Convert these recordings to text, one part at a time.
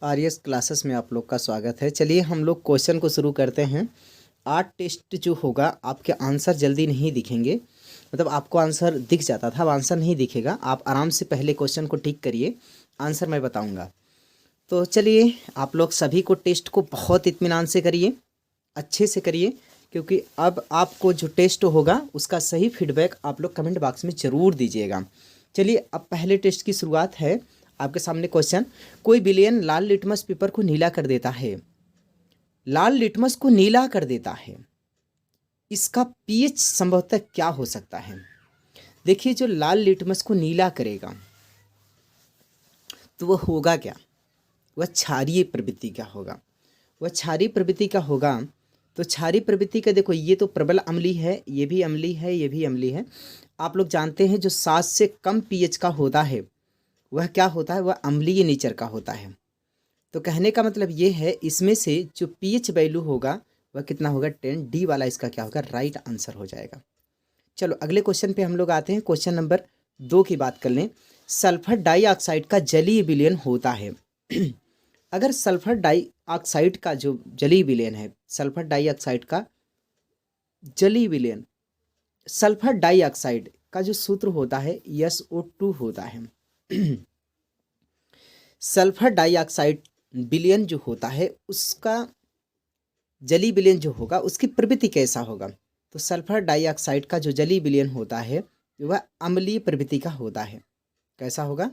आर्यस classes में आप लोग का स्वागत है। चलिए हम लोग क्वेश्चन को शुरू करते हैं। 8 टेस्ट जो होगा आपके आंसर जल्दी नहीं दिखेंगे, मतलब आपको आंसर दिख जाता था, अब आंसर नहीं दिखेगा। आप आराम से पहले क्वेश्चन को टिक करिए, आंसर मैं बताऊंगा। तो चलिए आप लोग सभी को टेस्ट को बहुत इत्मीनान से करिए, अच्छे से करिए, क्योंकि अब आपको जो टेस्ट होगा उसका सही फीडबैक आप लोग कमेंट बॉक्स में ज़रूर दीजिएगा। चलिए अब पहले टेस्ट की शुरुआत है। आपके सामने क्वेश्चन, कोई विलेन लाल लिटमस पेपर को नीला कर देता है, लाल लिटमस को नीला कर देता है, इसका पीएच संभवतः क्या हो सकता है? देखिए जो लाल लिटमस को नीला करेगा तो वह होगा क्या? वह क्षारीय प्रवृत्ति का होगा। वह क्षारीय प्रवृत्ति का होगा तो क्षारीय प्रवृत्ति का देखो, ये तो प्रबल अम्लीय है, ये भी अम्लीय है, ये भी अम्लीय है। आप लोग जानते हैं जो 7 से कम पीएच का होता है वह क्या होता है? वह अम्लीय नेचर का होता है। तो कहने का मतलब ये है, इसमें से जो पीएच वैल्यू होगा वह कितना होगा? 10। डी वाला इसका क्या होगा? राइट आंसर हो जाएगा। चलो अगले क्वेश्चन पे हम लोग आते हैं। क्वेश्चन नंबर 2 की बात कर लें। सल्फर डाइऑक्साइड का जलीय विलयन होता है। अगर सल्फर डाइऑक्साइड का जो जलीय विलयन है, सल्फर डाइऑक्साइड का जलीय विलयन, सल्फर डाइऑक्साइड का जो सूत्र होता है SO2 होता है। सल्फर डाइऑक्साइड विलयन जो होता है उसका जलीय विलयन जो होगा उसकी प्रवृत्ति कैसा होगा? तो सल्फर डाइऑक्साइड का जो जलीय विलयन होता है वह अम्लीय प्रवृत्ति का होता है। कैसा होगा?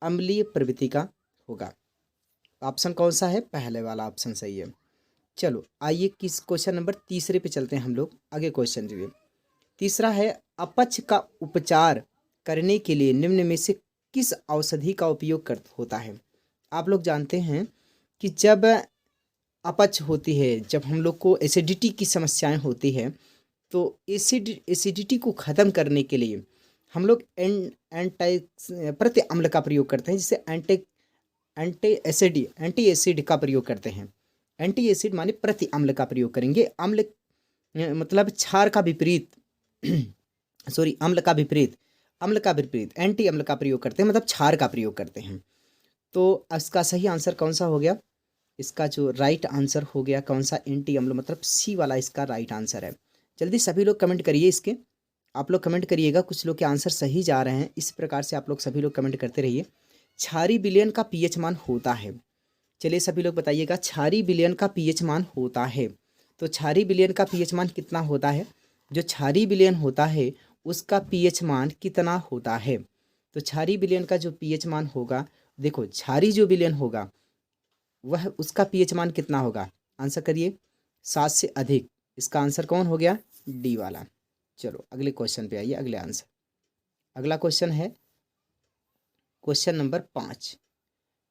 अम्लीय प्रवृत्ति का होगा। ऑप्शन कौन सा है? पहले वाला ऑप्शन सही है। चलो आइए किस क्वेश्चन नंबर तीसरे पे चलते हैं हम लोग। आगे क्वेश्चन जो तीसरा है, अपच का उपचार करने के लिए निम्न में से किस औषधि का उपयोग होता है? आप लोग जानते हैं कि जब अपच होती है, जब हम लोग को एसिडिटी की समस्याएं होती है, तो एसिडिटी को ख़त्म करने के लिए हम लोग प्रति अम्ल का प्रयोग करते हैं, जिसे एंटी एसिड का प्रयोग करते हैं। एंटी एसिड माने प्रति अम्ल का प्रयोग करेंगे। अम्ल मतलब क्षार का विपरीत सॉरी अम्ल का विपरीत एंटी अम्ल का प्रयोग करते हैं, मतलब क्षार का प्रयोग करते हैं। तो इसका सही आंसर कौन सा हो गया? इसका जो राइट आंसर हो गया कौन सा? एंटी अम्ल, मतलब सी वाला इसका राइट आंसर है। जल्दी सभी लोग कमेंट करिए इसके, आप लोग कमेंट करिएगा। कुछ लोग के आंसर सही जा रहे हैं, इस प्रकार से आप लोग सभी लोग कमेंट करते रहिए। क्षारीय विलयन का पीएच मान होता है। चलिए सभी लोग बताइएगा, क्षारीय विलयन का पीएच मान होता है। तो क्षारीय विलयन का पीएच मान कितना होता है? जो क्षारीय विलयन होता है उसका पीएच मान कितना होता है? तो क्षारीय विलयन का जो पीएच मान होगा, देखो क्षारीय जो विलयन होगा वह उसका पीएच मान कितना होगा? आंसर करिए। 7 से अधिक। इसका आंसर कौन हो गया? डी वाला। चलो अगले क्वेश्चन पे आइए, अगले आंसर। अगला क्वेश्चन है क्वेश्चन नंबर 5।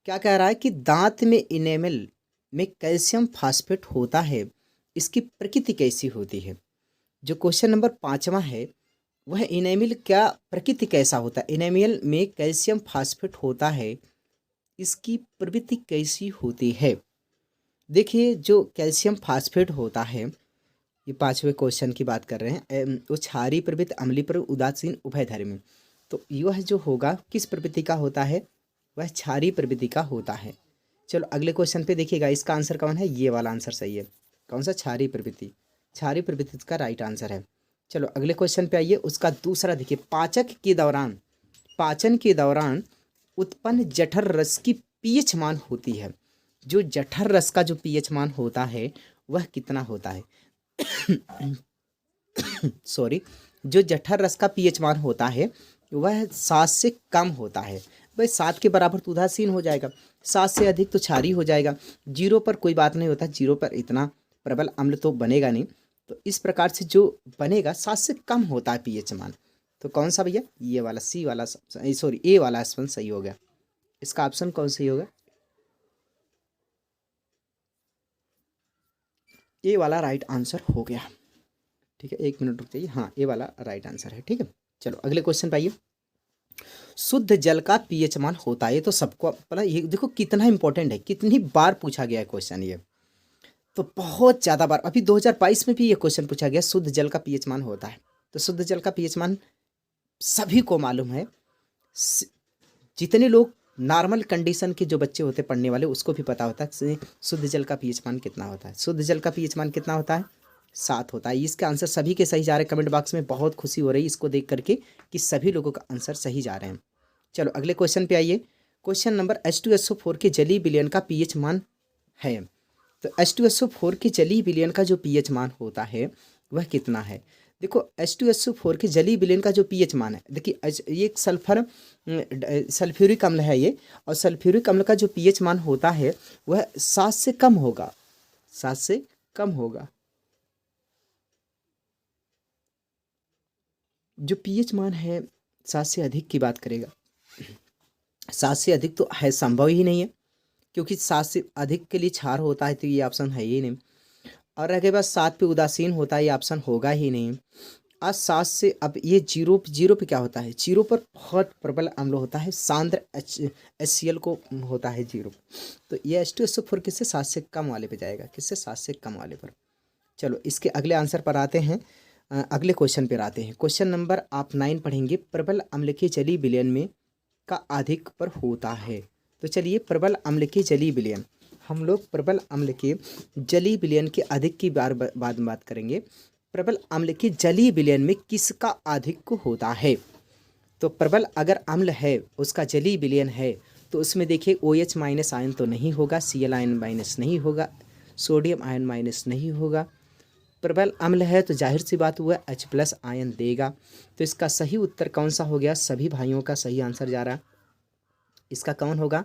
क्या कह रहा है कि दांत में इनेमल में कैल्शियम फास्फेट होता है, इसकी प्रकृति कैसी होती है? जो क्वेश्चन नंबर 5वां है वह इनेमल क्या प्रकृति कैसा होता है? इनेमल में कैल्शियम फास्फेट होता है, इसकी प्रवृत्ति कैसी होती है? देखिए जो कैल्शियम फास्फेट होता है, ये 5वें क्वेश्चन की बात कर रहे हैं, वो क्षारीय प्रवृत्ति, अम्लीय प्रवृत्ति, उदासीन, उभयधर्मी। तो यह जो होगा किस प्रवृत्ति का होता है? वह क्षारीय प्रवृत्ति का होता है। चलो अगले क्वेश्चन पे देखिएगा, इसका आंसर कौन है? ये वाला आंसर सही है। कौन सा? क्षारीय प्रवृत्ति। क्षारीय प्रवृत्ति का राइट आंसर है। चलो अगले क्वेश्चन पे आइए। उसका दूसरा देखिए, पाचन के दौरान उत्पन्न जठर रस की पीएच मान होती है। जो जठर रस का जो पीएच मान होता है वह कितना होता है? सॉरी, जो जठर रस का पीएच मान होता है वह 7 से कम होता है। भाई 7 के बराबर तो उदासीन हो जाएगा, 7 से अधिक तो क्षारीय हो जाएगा, 0 पर कोई बात नहीं होता, 0 पर इतना प्रबल अम्ल तो बनेगा नहीं। तो इस प्रकार से जो बनेगा 7 से कम होता है पीएच मान। तो कौन सा भैया? ये वाला सी वाला, सॉरी ए वाला ऑप्शन सही हो गया। इसका ऑप्शन कौन सही होगा? ए वाला राइट आंसर हो गया। ठीक है, 1 मिनट रुक जाइए। हाँ, ए वाला राइट आंसर है। ठीक है, चलो अगले क्वेश्चन पे आइए। शुद्ध जल का पीएच मान होता है, ये तो सबको पता। ये देखो कितना इंपॉर्टेंट है, कितनी बार पूछा गया है क्वेश्चन ये, तो बहुत ज़्यादा बार। अभी 2022 में भी ये क्वेश्चन पूछा गया, शुद्ध जल का पीएच मान होता है। तो शुद्ध जल का पीएच मान सभी को मालूम है। जितने लोग नॉर्मल कंडीशन के जो बच्चे होते पढ़ने वाले उसको भी पता होता है शुद्ध जल का पीएच मान कितना होता है। शुद्ध जल का पीएच मान कितना होता है? 7 होता है। इसका आंसर सभी के सही जा रहे हैं कमेंट बॉक्स में। बहुत खुशी हो रही है इसको देख करके कि सभी लोगों का आंसर सही जा रहे हैं। चलो अगले क्वेश्चन पे आइए। क्वेश्चन नंबर H2SO4 के जलीय विलयन का पीएच मान है। तो H2SO4 के जलीय विलयन का जो पीएच मान होता है वह कितना है? देखो H2SO4 के जलीय विलयन का जो पीएच मान है, देखिए ये एक सल्फ्यूरिक अम्ल है ये, और सल्फ्यूरिक अम्ल का जो पीएच मान होता है वह 7 से कम होगा। 7 से कम होगा। जो पीएच मान है 7 से अधिक की बात करेगा। 7 से अधिक तो है संभव ही नहीं है, क्योंकि 7 से अधिक के लिए क्षार होता है, तो ये ऑप्शन है ही नहीं। और रह गए बस 7 पे उदासीन होता है, ये ऑप्शन होगा ही नहीं। आज 7 से अब ये जीरो पे क्या होता है? जीरो पर बहुत प्रबल अम्ल होता है, सांद्र HCl को होता है जीरो। तो ये H2SO4 किससे 7 से कम वाले पे जाएगा? किससे? 7 से कम वाले पर। चलो इसके अगले आंसर पर आते हैं। अगले क्वेश्चन पर आते हैं। क्वेश्चन नंबर आप 9 पढ़ेंगे। प्रबल अम्ल के जलीय विलयन में का अधिक पर होता है। तो चलिए प्रबल अम्ल के जलीय विलयन, हम लोग प्रबल अम्ल के जलीय विलयन के अधिक की बाद में बात करेंगे। प्रबल अम्ल के जलीय विलयन में किसका अधिक होता है? तो प्रबल अगर अम्ल है उसका जलीय विलयन है तो उसमें देखिए OH माइनस आयन तो नहीं होगा, Cl आयन माइनस नहीं होगा, सोडियम आयन माइनस नहीं होगा। प्रबल अम्ल है तो जाहिर सी बात हुआ H+ आयन देगा। तो इसका सही उत्तर कौन सा हो गया? सभी भाइयों का सही आंसर जा रहा। इसका कौन होगा?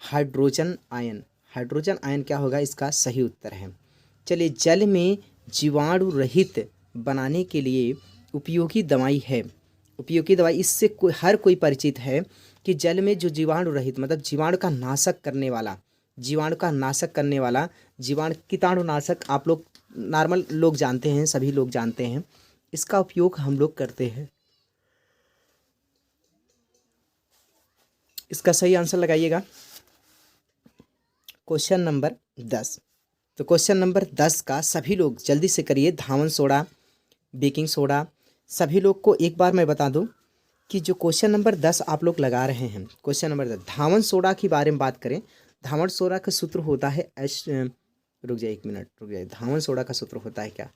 Hydrogen ion. हाइड्रोजन आयन क्या होगा? इसका सही उत्तर है। चलिए जल में जीवाणु रहित बनाने के लिए उपयोगी दवाई है। उपयोगी दवाई इससे हर कोई परिचित है कि जल में जो जीवाणु रहित मतलब जीवाणु का नाशक करने वाला, जीवाणु कीटाणुनाशक आप लोग नॉर्मल लोग जानते हैं, सभी लोग जानते हैं, इसका उपयोग हम लोग करते हैं। इसका सही आंसर लगाइएगा। Question number 10। तो क्वेश्चन नंबर 10 का सभी लोग जल्दी से करिए। धावन सोडा, बेकिंग सोडा, सभी लोग को एक बार मैं बता दूं कि जो क्वेश्चन नंबर 10 आप लोग लगा रहे हैं, क्वेश्चन नंबर 10 धावन सोडा के बारे में बात करें। धावन सोडा का सूत्र होता है रुक जाइए 1 मिनट रुक जाइए। धावन सोडा का सूत्र होता है क्या?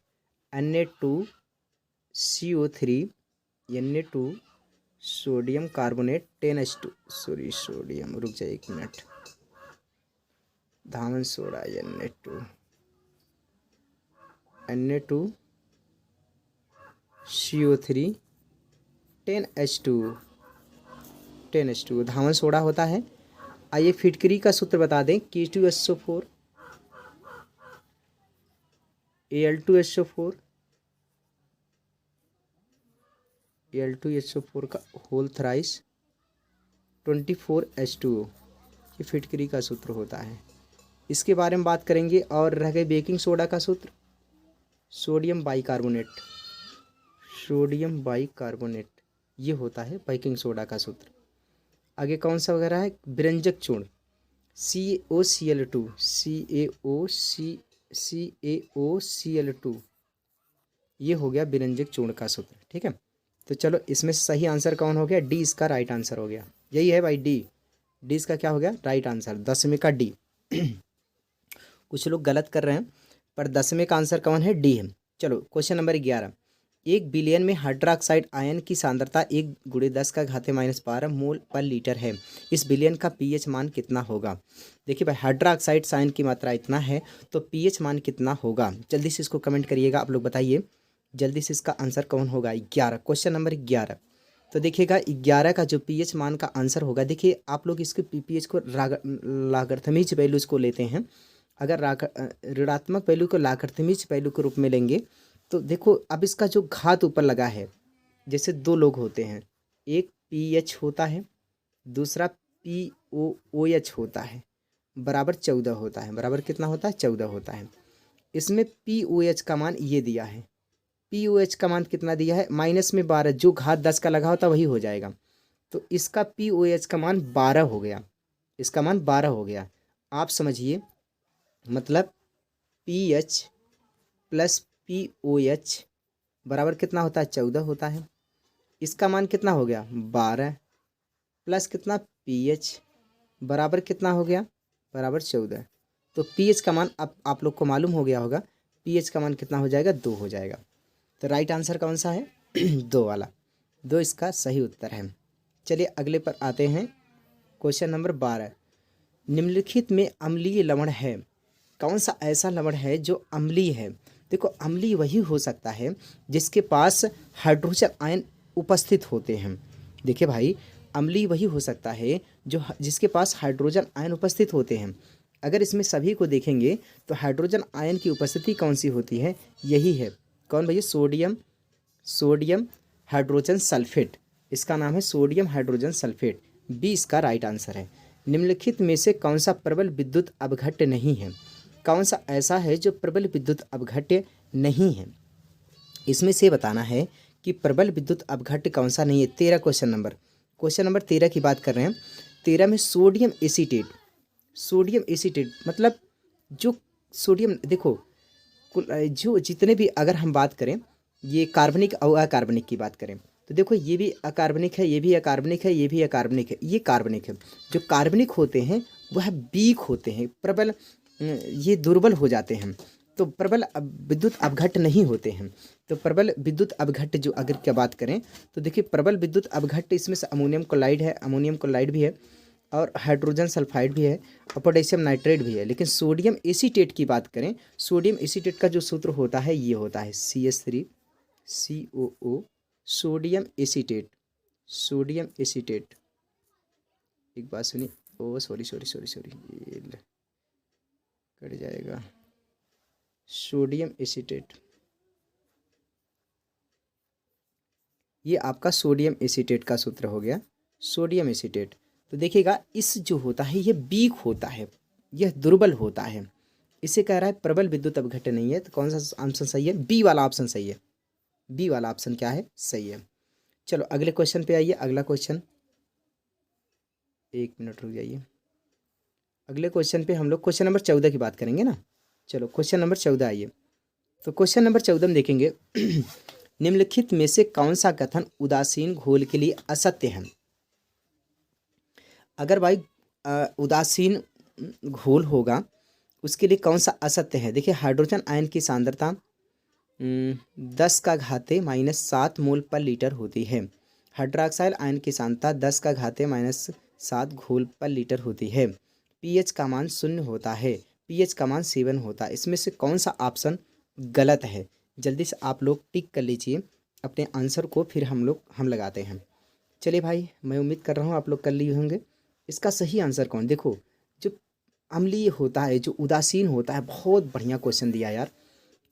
Na2CO3 Na2 sodium carbonate 10H2 sorry sodium, रुक जाइए 1 मिनट। धावन सोडा Na2 CO3 10H2 धावन सोडा होता है। आइए फिटकरी का सूत्र बता दें। K2SO4 Al2SO4 का होल थ्राइस 24H2O, ये फिटकरी का सूत्र होता है। इसके बारे में बात करेंगे। और रह गए बेकिंग सोडा का सूत्र, सोडियम बाइकार्बोनेट, ये होता है बेकिंग सोडा का सूत्र। आगे कौन सा वगैरह है? विरंजक चूर्ण CaOCl2, ये हो गया विरंजक चूर्ण का सूत्र। ठीक है, तो चलो इसमें सही आंसर कौन हो गया? डी इसका राइट आंसर हो गया। यही है भाई, डी इसका क्या हो गया? Right answer. 10वें का डी। कुछ लोग गलत कर रहे हैं, पर 10वें का आंसर कौन है? डी है। चलो क्वेश्चन नंबर 11। 1 बिलियन में हाइड्रोक्साइड आयन की सांद्रता 1×10⁻12 मोल पर लीटर है। इस बिलियन का पीएच मान कितना होगा? देखिए भाई, हाइड्रोक्साइड आयन की मात्रा इतना है तो पीएच मान कितना होगा? जल्दी से इसको कमेंट करिएगा। आप लोग बताइए जल्दी से, इसका आंसर कौन होगा? 11, क्वेश्चन नंबर 11। तो देखिएगा 11 का जो पीएच मान का आंसर होगा, देखिए आप लोग इसके पीएच को लॉगरिथमिक वैल्यूज को लेते हैं। अगर ऋणात्मक वैल्यू को लॉगरिथमिक वैल्यू के रूप में लेंगे तो देखो अब इसका जो घात ऊपर लगा है, जैसे 2 लोग होते हैं, एक पीएच होता है, दूसरा POOH होता है, बराबर 14 होता है। बराबर कितना होता है? 14 होता है। इसमें POH का मान ये दिया है। POH का मान कितना दिया है? -12, जो घात 10 का लगा होता वही हो जाएगा। तो इसका POH का मान 12 हो गया। इसका मान 12 हो गया। आप समझिए, मतलब PH + POH बराबर कितना होता है? 14 होता है। इसका मान कितना हो गया? 12 प्लस कितना? PH बराबर कितना हो गया, बराबर 14। तो पीएच का मान अब आप लोग को मालूम हो गया होगा, पीएच का मान कितना हो जाएगा, 2 हो जाएगा। तो राइट आंसर कौन सा है 2 वाला, 2 इसका सही उत्तर है। चलिए अगले पर आते हैं। क्वेश्चन नंबर 12, निम्नलिखित में अम्लीय लवण है, कौन सा ऐसा लवण है जो अम्लीय है। देखो अम्लीय वही हो सकता है जिसके पास हाइड्रोजन आयन उपस्थित होते हैं। देखिए भाई, अम्लीय वही हो सकता है जो जिसके पास हाइड्रोजन आयन उपस्थित होते हैं। अगर इसमें सभी को देखेंगे तो हाइड्रोजन आयन की उपस्थिति कौन सी होती है, यही है। कौन भैया, सोडियम हाइड्रोजन सल्फेट, इसका नाम है सोडियम हाइड्रोजन सल्फेट, बी इसका राइट आंसर है। निम्नलिखित में से कौन सा प्रबल विद्युत अपघट्य नहीं है, कौन सा ऐसा है जो प्रबल विद्युत अपघट्य नहीं है, इसमें से बताना है कि प्रबल विद्युत अपघट्य कौन सा नहीं है। 13 क्वेश्चन नंबर 13 की बात कर रहे हैं। 13 में सोडियम एसीटेट मतलब जो सोडियम, देखो जो जितने भी अगर हम बात करें, ये कार्बनिक और अकार्बनिक की बात करें तो देखो ये भी अकार्बनिक है, ये भी अकार्बनिक है, ये भी अकार्बनिक है, ये कार्बनिक है। जो कार्बनिक होते हैं वह वीक होते हैं, प्रबल, ये दुर्बल हो जाते हैं, तो प्रबल विद्युत अपघट्य नहीं होते हैं। तो प्रबल विद्युत अपघट्य जो अगर क्या बात करें तो देखिए प्रबल विद्युत अपघट्य इसमें से अमोनियम क्लोराइड भी है और हाइड्रोजन सल्फाइड भी है और पोटेशियम नाइट्रेट भी है। लेकिन सोडियम एसीटेट की बात करें, सोडियम एसीटेट का जो सूत्र होता है ये होता है CH3COO, सोडियम एसीटेट। एक बात सुनिए, ओ सॉरी ये कट जाएगा, सोडियम एसीटेट, ये आपका सोडियम एसीटेट का सूत्र हो गया, सोडियम एसीटेट। तो देखिएगा इस जो होता है ये वीक होता है, यह दुर्बल होता है, इसे कह रहा है प्रबल विद्युत अपघट्य नहीं है। तो कौन सा ऑप्शन सही है, बी वाला ऑप्शन सही है, बी वाला ऑप्शन क्या है, सही है। चलो अगले क्वेश्चन पे आइए। अगला क्वेश्चन, 1 मिनट रुक जाइए। अगले क्वेश्चन पे हम लोग क्वेश्चन नंबर 14 की बात करेंगे ना। चलो क्वेश्चन नंबर 14 आइए। तो क्वेश्चन नंबर 14 में देखेंगे निम्नलिखित में से कौन सा कथन उदासीन घोल के लिए असत्य है। अगर भाई उदासीन घोल होगा उसके लिए कौन सा असत्य है। देखिए हाइड्रोजन आयन की सांद्रता 10⁻⁻7 मोल पर लीटर होती है। हाइड्रोक्साइड आयन की सांद्रता 10⁻⁻7 घोल पर लीटर होती है। पीएच का मान 0 होता है, पीएच का मान 7 होता है। इसमें से कौन सा ऑप्शन गलत है। जल्दी से आप लोग टिक कर लीजिए अपने आंसर को, फिर हम लगाते हैं। चलिए भाई, मैं उम्मीद कर रहा हूँ आप लोग कर लिए होंगे। इसका सही आंसर कौन, देखो जो अम्लीय होता है, जो उदासीन होता है, बहुत बढ़िया क्वेश्चन दिया यार।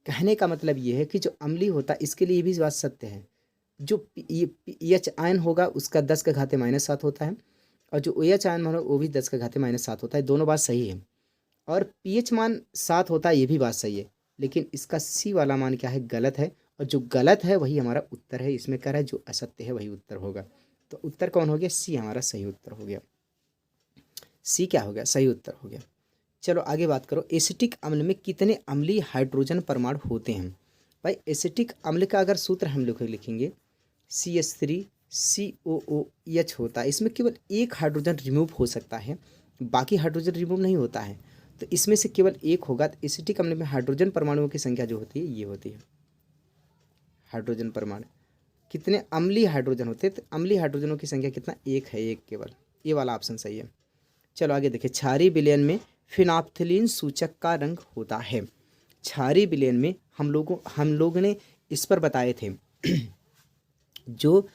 कहने का मतलब ये है कि जो अम्लीय होता है इसके लिए ये भी बात सत्य है। जो एच आयन होगा उसका 10⁻⁻7 होता है और जो OH आयन मान वो भी 10⁻⁻7 होता है, दोनों बात सही है। और पीएच मान 7 होता है, ये भी बात सही है। लेकिन इसका सी वाला मान क्या है, गलत है। और जो गलत है वही हमारा उत्तर है। इसमें कह रहा है जो असत्य है वही उत्तर होगा। तो उत्तर कौन हो गया, सी हमारा सही उत्तर हो गया। सी क्या हो गया, सही उत्तर हो गया। चलो आगे बात करो। एसिटिक अम्ल में कितने अम्लीय हाइड्रोजन परमाणु होते हैं। भाई एसिटिक अम्ल का अगर सूत्र हम लोग लिखेंगे CH3COOH होता है। इसमें केवल एक हाइड्रोजन रिमूव हो सकता है, बाकी हाइड्रोजन रिमूव नहीं होता है। तो इसमें से केवल एक होगा। तो एसिटिक अम्ल में हाइड्रोजन परमाणुओं की संख्या जो होती है ये होती है। हाइड्रोजन परमाणु कितने अम्लीय हाइड्रोजन होते हैं, तो अम्लीय हाइड्रोजनों की संख्या कितना, एक है, एक केवल। ये वाला ऑप्शन सही है। चलो आगे देखिए। क्षारीय विलयन में फिनाप्थलीन सूचक का रंग होता है। क्षारीय विलयन में हम लोगों ने इस पर बताए थे जो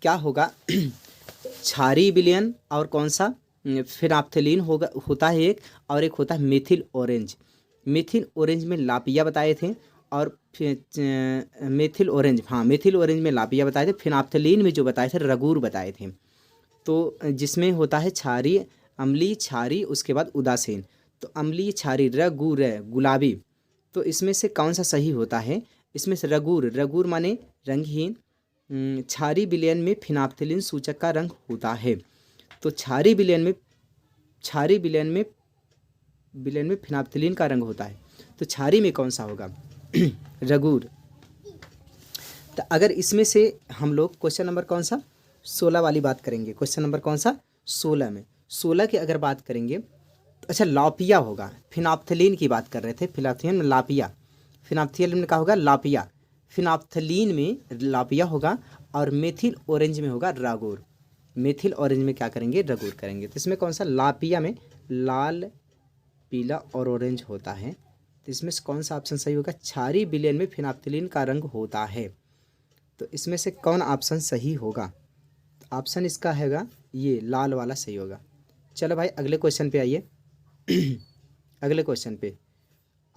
क्या होगा, क्षारीय विलयन और कौन सा, फिनाप्थलीन होता है एक, और एक होता है मेथिल ऑरेंज। मेथिल ऑरेंज में लापिया बताए थे और मेथिल ऑरेंज में लापिया बताए थे। फिनाप्थलीन में जो बताए थे रगूर बताए थे। तो जिसमें होता है क्षारीय, अम्लीय, क्षारीय, उसके बाद उदासीन। तो अम्लीय, क्षारीय, रगूर, गुलाबी। तो इसमें से कौन सा सही होता है, इसमें से रगूर माने रंगहीन। क्षारीय विलयन में फिनाप्थलीन सूचक का रंग होता है। तो क्षारीय विलयन में फिनाप्थलीन का रंग होता है। तो क्षारीय में कौन सा होगा रगूर। तो अगर इसमें से हम लोग क्वेश्चन नंबर कौन सा 16 वाली बात करेंगे। क्वेश्चन नंबर कौन सा 16 में 16 की अगर बात करेंगे तो अच्छा लॉपिया होगा, फिनाप्थलीन की बात कर रहे थे, फिनाप्थलीन में लापिया, फिनाप्थलीन में क्या होगा लापिया, फिनाप्थलीन में लापिया होगा और मेथिल ऑरेंज में होगा रागोर, मेथिल ऑरेंज में क्या करेंगे रागोर करेंगे। तो इसमें कौन सा लापिया में लाल पीला और ऑरेंज होता है, तो इसमें से कौन सा ऑप्शन सही होगा, क्षारीय विलयन में फिनाप्थलीन का रंग होता है, तो इसमें से कौन ऑप्शन सही होगा, तो ऑप्शन इसका हैगा ये लाल वाला सही होगा। चलो भाई अगले क्वेश्चन पे आइए अगले क्वेश्चन पे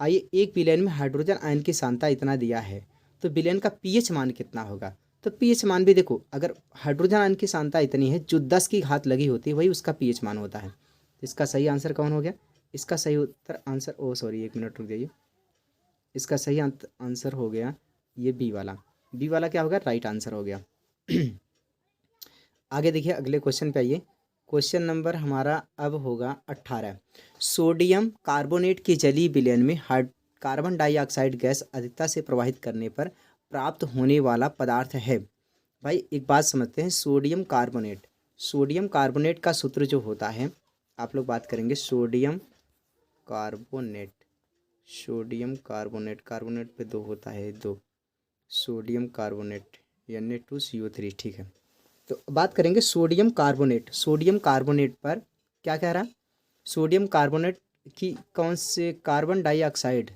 आइए, एक विलयन में हाइड्रोजन आयन की सांद्रता इतना दिया है तो विलयन का पीएच मान कितना होगा, तो पीएच मान भी देखो, अगर हाइड्रोजन आयन की सांद्रता इतनी है जो 10 की घात लगी होती है वही उसका पीएच मान होता है। इसका सही आंसर कौन हो गया, इसका सही उत्तर आंसर सॉरी 1 मिनट रुक जाइए, इसका सही आंसर हो गया ये बी वाला क्या होगा राइट आंसर हो गया। आगे देखिए अगले क्वेश्चन पे आइए, क्वेश्चन नंबर हमारा अब होगा 18। सोडियम कार्बोनेट के जलीय विलयन में कार्बन डाइऑक्साइड गैस अधिकता से प्रवाहित करने पर प्राप्त होने वाला पदार्थ है। भाई एक बात समझते हैं, सोडियम कार्बोनेट का सूत्र जो होता है, आप लोग बात करेंगे सोडियम कार्बोनेट पे 2 होता है, 2 सोडियम कार्बोनेट Na2CO3, ठीक है। तो बात करेंगे सोडियम कार्बोनेट पर क्या कह रहा, सोडियम कार्बोनेट की कौन से कार्बन डाइऑक्साइड,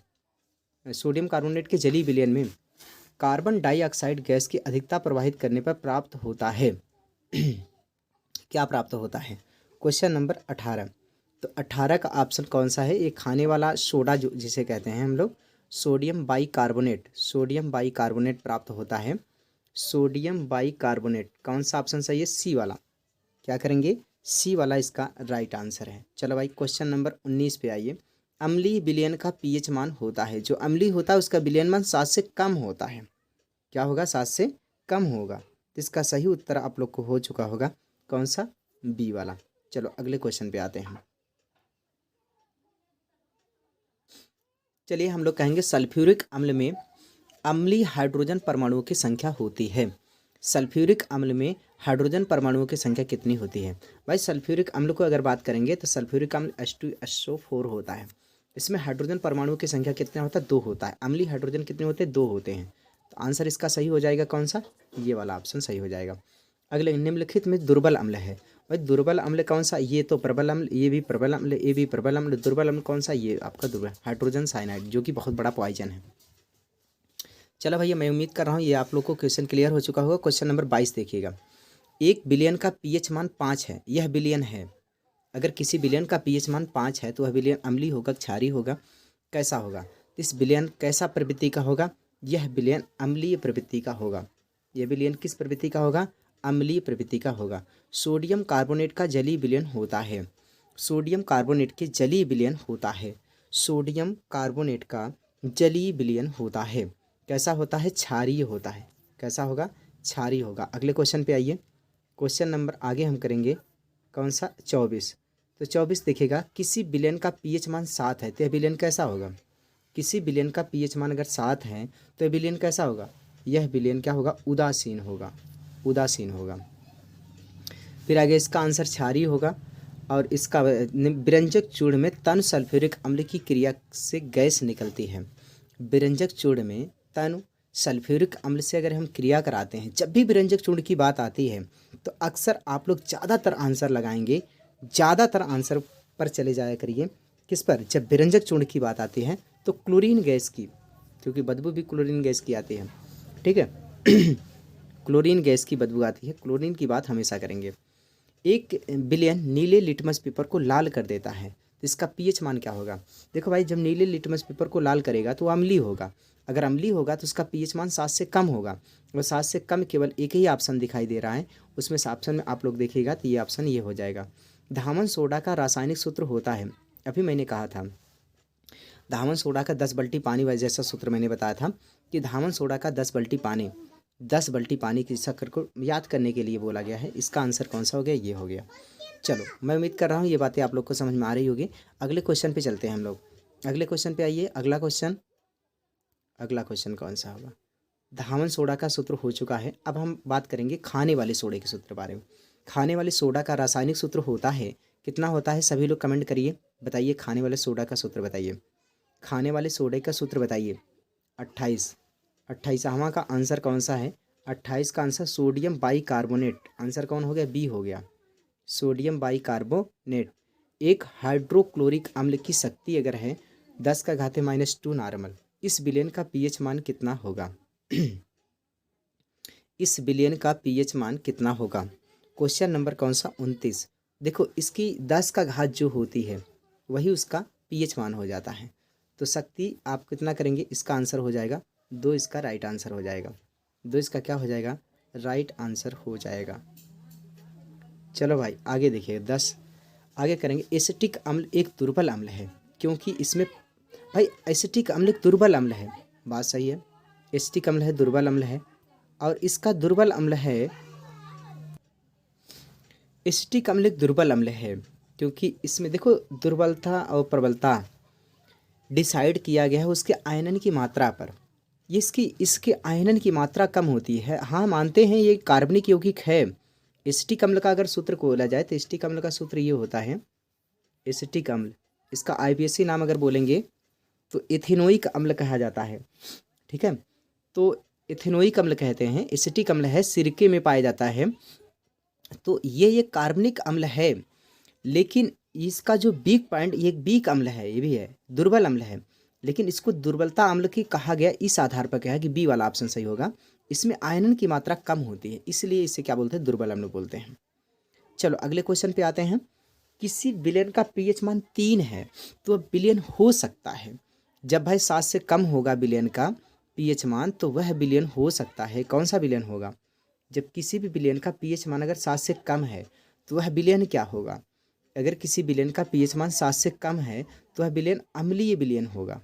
सोडियम कार्बोनेट के जलीय विलयन में कार्बन डाइऑक्साइड गैस की अधिकता प्रवाहित करने पर प्राप्त होता है क्या प्राप्त होता है, क्वेश्चन नंबर 18। तो 18 का ऑप्शन कौन सा है, एक खाने वाला सोडा जो जिसे कहते हैं हम लोग सोडियम बाइकार्बोनेट प्राप्त होता है, सोडियम बाइकार्बोनेट, कौन सा ऑप्शन सही है, सी वाला, क्या करेंगे सी वाला इसका राइट आंसर है। चलो भाई क्वेश्चन नंबर 19 पे आइए, अम्लीय विलयन का पीएच मान होता है, जो अम्लीय होता है उसका विलयन मान 7 से कम होता है, क्या होगा 7 से कम होगा, तो इसका सही उत्तर आप लोग को हो चुका होगा कौन सा, बी वाला। चलो अगले क्वेश्चन पे आते हैं, चलिए हम लोग कहेंगे सल्फ्यूरिक अम्ल में अम्लीय हाइड्रोजन परमाणुओं की संख्या होती है, सल्फ्यूरिक अम्ल में हाइड्रोजन परमाणुओं की संख्या कितनी होती है। भाई सल्फ्यूरिक अम्ल को अगर बात करेंगे तो सल्फ्यूरिक अम्ल H2SO4 होता है, इसमें हाइड्रोजन परमाणुओं की संख्या कितना होता है, 2 होता है, अम्लीय हाइड्रोजन कितने होते हैं, 2 होते हैं, तो आंसर इसका सही हो जाएगा कौन सा, ये वाला ऑप्शन सही हो जाएगा। अगले निम्नलिखित में दुर्बल अम्ल है, भाई दुर्बल अम्ल कौन सा, ये तो प्रबल अम्ल, ये भी प्रबल अम्ल, ये भी प्रबल अम्ल, दुर्बल अम्ल कौन सा, ये आपका दुर्बल हाइड्रोजन साइनाइड, जो कि बहुत बड़ा पॉइजन है। चलो भैया मैं उम्मीद कर रहा हूँ ये आप लोग को क्वेश्चन क्लियर हो चुका होगा। क्वेश्चन नंबर 22 देखिएगा, एक विलयन का पीएच मान 5 है, यह विलयन है, अगर किसी विलयन का पीएच मान 5 है तो वह विलयन अम्लीय होगा क्षारीय होगा, कैसा होगा, इस विलयन कैसा प्रवृत्ति का होगा, यह विलयन अम्लीय प्रवृत्ति का होगा, यह विलयन किस प्रवृत्ति का होगा, अम्लीय प्रवृत्ति का होगा। सोडियम कार्बोनेट का जलीय विलयन होता है, सोडियम कार्बोनेट के जलीय विलयन होता है, सोडियम कार्बोनेट का जलीय विलयन होता है, कैसा होता है, क्षारीय होता है, कैसा होगा, क्षारीय होगा। अगले क्वेश्चन पे आइए, क्वेश्चन नंबर आगे हम करेंगे कौन सा, 24। तो 24 देखिएगा, किसी विलयन का पीएच मान 7 है तो यह विलयन कैसा होगा, किसी विलयन का पीएच मान अगर 7 है तो यह विलयन कैसा होगा, यह विलयन क्या होगा, उदासीन होगा, उदासीन होगा। फिर आगे इसका आंसर क्षारीय होगा, और इसका विरंजक चूर्ण में तन सल्फ्यूरिक अम्ल की क्रिया से गैस निकलती है, विरंजक चूर्ण में तन सल्फ्यूरिक अम्ल से अगर हम क्रिया कराते हैं, जब भी विरंजक चूर्ण की बात आती है तो अक्सर आप लोग ज़्यादातर आंसर लगाएंगे, ज़्यादातर आंसर पर चले जाया करिए किस पर, जब विरंजक चूर्ण की बात आती है तो क्लोरीन गैस की, क्योंकि बदबू भी क्लोरीन गैस की आती है, ठीक है क्लोरीन गैस की बदबू आती है, क्लोरीन की बात हमेशा करेंगे। एक विलयन नीले लिटमस पेपर को लाल कर देता है, तो इसका पीएच मान क्या होगा। देखो भाई जब नीले लिटमस पेपर को लाल करेगा तो अम्लीय होगा, अगर अम्लीय होगा तो उसका पीएच मान 7 से कम होगा, और 7 से कम केवल एक ही ऑप्शन दिखाई दे रहा है, उसमें से ऑप्शन में आप लोग देखिएगा तो ये ऑप्शन ये हो जाएगा। धामन सोडा का रासायनिक सूत्र होता है, अभी मैंने कहा था धामन सोडा का 10 बाल्टी पानी वाला जैसा सूत्र मैंने बताया था कि धामन सोडा का 10 बाल्टी पानी की शक्कर को याद करने के लिए बोला गया है, इसका आंसर कौन सा हो गया, ये हो गया। चलो मैं उम्मीद कर रहा हूँ ये बातें आप लोग को समझ में आ रही होगी। अगले क्वेश्चन पे चलते हैं हम लोग, अगले क्वेश्चन पे आइए। अगला क्वेश्चन कौन सा होगा, धामन सोडा का सूत्र हो चुका है, अब हम बात करेंगे खाने वाले सोडे के सूत्र के बारे में। खाने वाले सोडा का रासायनिक सूत्र होता है कितना होता है, सभी लोग कमेंट करिए, बताइए। खाने वाले सोडा का सूत्र बताइए, खाने वाले सोडे का सूत्र बताइए। 28। 28वां का आंसर कौन सा है? 28 का आंसर सोडियम बाइकार्बोनेट। आंसर कौन हो गया? बी हो गया, सोडियम बाइकार्बोनेट। एक हाइड्रोक्लोरिक अम्ल की शक्ति अगर है 10⁻² नॉर्मल, इस विलयन का पीएच मान कितना होगा? इस विलयन का पीएच मान कितना होगा? क्वेश्चन नंबर कौन सा? 29। देखो इसकी 10 का घात जो होती है वही उसका पीएच मान हो जाता है। तो शक्ति आप कितना करेंगे? इसका आंसर हो जाएगा 2, इसका राइट आंसर हो जाएगा 2, इसका क्या हो जाएगा? राइट आंसर हो जाएगा। चलो भाई आगे देखिए 10 आगे करेंगे। एसिटिक अम्ल एक दुर्बल अम्ल है क्योंकि इसमें, भाई एसिटिक अम्ल एक दुर्बल अम्ल है, बात सही है। एसिटिक अम्ल है, दुर्बल अम्ल है, और इसका दुर्बल अम्ल है, एसिटिक अम्ल एक दुर्बल अम्ल है क्योंकि इसमें देखो दुर्बलता और प्रबलता डिसाइड किया गया है उसके आयनन की मात्रा पर। ये इसके आयनन की मात्रा कम होती है। हाँ मानते हैं ये कार्बनिक यौगिक है। एसिटिक अम्ल का अगर सूत्र को बोला जाए तो एसिटिक अम्ल का सूत्र ये होता है, एसिटिक अम्ल, इसका आईपीएससी नाम अगर बोलेंगे तो इथेनोइक अम्ल कहा जाता है, ठीक है। तो इथेनोइक अम्ल कहते हैं, एसिटिक अम्ल है, सिरके में पाया जाता है। तो ये कार्बनिक अम्ल है, लेकिन इसका जो वीक पॉइंट, ये एक वीक अम्ल है, ये भी है, दुर्बल अम्ल है, लेकिन इसको दुर्बलता अम्ल की कहा गया इस आधार पर कहा कि बी वाला ऑप्शन सही होगा। इसमें आयरन की मात्रा कम होती है, इसलिए इसे क्या बोलते हैं? दुर्बल अम्ल बोलते हैं। चलो अगले क्वेश्चन पे आते हैं। किसी विलयन का पीएच मान 3 है तो विलयन हो सकता है। जब भाई 7 से कम होगा विलयन का पीएच मान तो वह विलयन हो सकता है। कौन सा विलयन होगा? जब किसी भी विलयन का पीएच मान अगर 7 से कम है तो वह विलयन क्या होगा? अगर किसी विलयन का पीएच मान 7 से कम है तो वह विलयन अम्लीय विलयन होगा।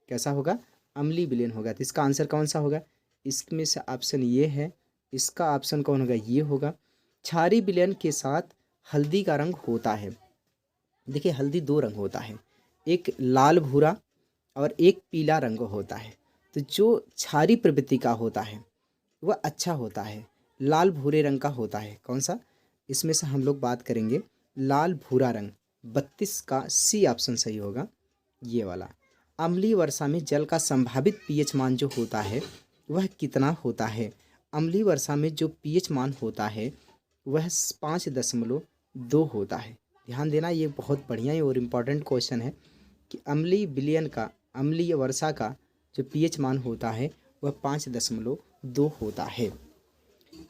कैसा होगा? अम्लीय विलयन होगा। तो इसका आंसर कौन सा होगा? इसमें से ऑप्शन ये है, इसका ऑप्शन कौन होगा? ये होगा। क्षारीय विलयन के साथ हल्दी का रंग होता है। देखिए हल्दी 2 रंग होता है, एक लाल भूरा और एक पीला रंग होता है। तो जो क्षारीय प्रवृत्ति का होता है वह अच्छा होता है, लाल भूरे रंग का होता है। कौन सा? इसमें से हम लोग बात करेंगे लाल भूरा रंग। 32 का सी ऑप्शन सही होगा, ये वाला। अम्लीय वर्षा में जल का संभावित पीएच मान जो होता है वह कितना होता है? अम्लीय वर्षा में जो पीएच मान होता है वह 5.2 होता है। ध्यान देना, ये बहुत बढ़िया और इम्पॉर्टेंट क्वेश्चन है कि अम्लीय विलयन का, अम्लीय वर्षा का जो पीएच मान होता है वह 5.2 होता है।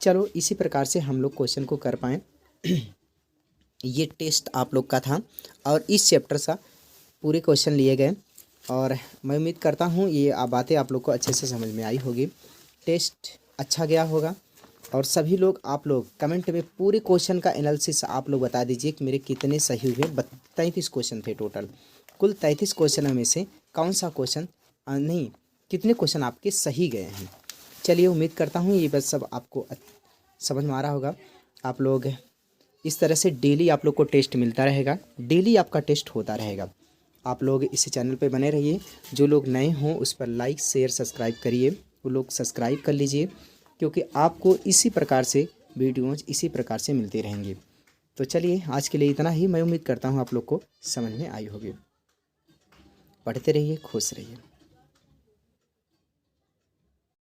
चलो इसी प्रकार से हम लोग क्वेश्चन को कर पाएँ। ये टेस्ट आप लोग का था और इस चैप्टर से पूरे क्वेश्चन लिए गए और मैं उम्मीद करता हूँ ये बातें आप लोग को अच्छे से समझ में आई होगी। टेस्ट अच्छा गया होगा और सभी लोग, आप लोग कमेंट में पूरे क्वेश्चन का एनालिसिस आप लोग बता दीजिए कि मेरे कितने सही हुए। 33 क्वेश्चन थे टोटल। कुल 33 क्वेश्चनों में से कौन सा क्वेश्चन नहीं, कितने क्वेश्चन आपके सही गए हैं। चलिए उम्मीद करता हूँ ये बस सब आपको समझ में आ रहा होगा। आप लोग इस तरह से डेली आप लोग को टेस्ट मिलता रहेगा, डेली आपका टेस्ट होता रहेगा। आप लोग इस चैनल पे बने रहिए। जो लोग नए हों उस पर लाइक शेयर सब्सक्राइब करिए, वो लोग सब्सक्राइब कर लीजिए क्योंकि आपको इसी प्रकार से वीडियोज़ इसी प्रकार से मिलते रहेंगे। तो चलिए आज के लिए इतना ही। मैं उम्मीद करता हूँ आप लोग को समझ में आई होगी। पढ़ते रहिए, खुश रहिए।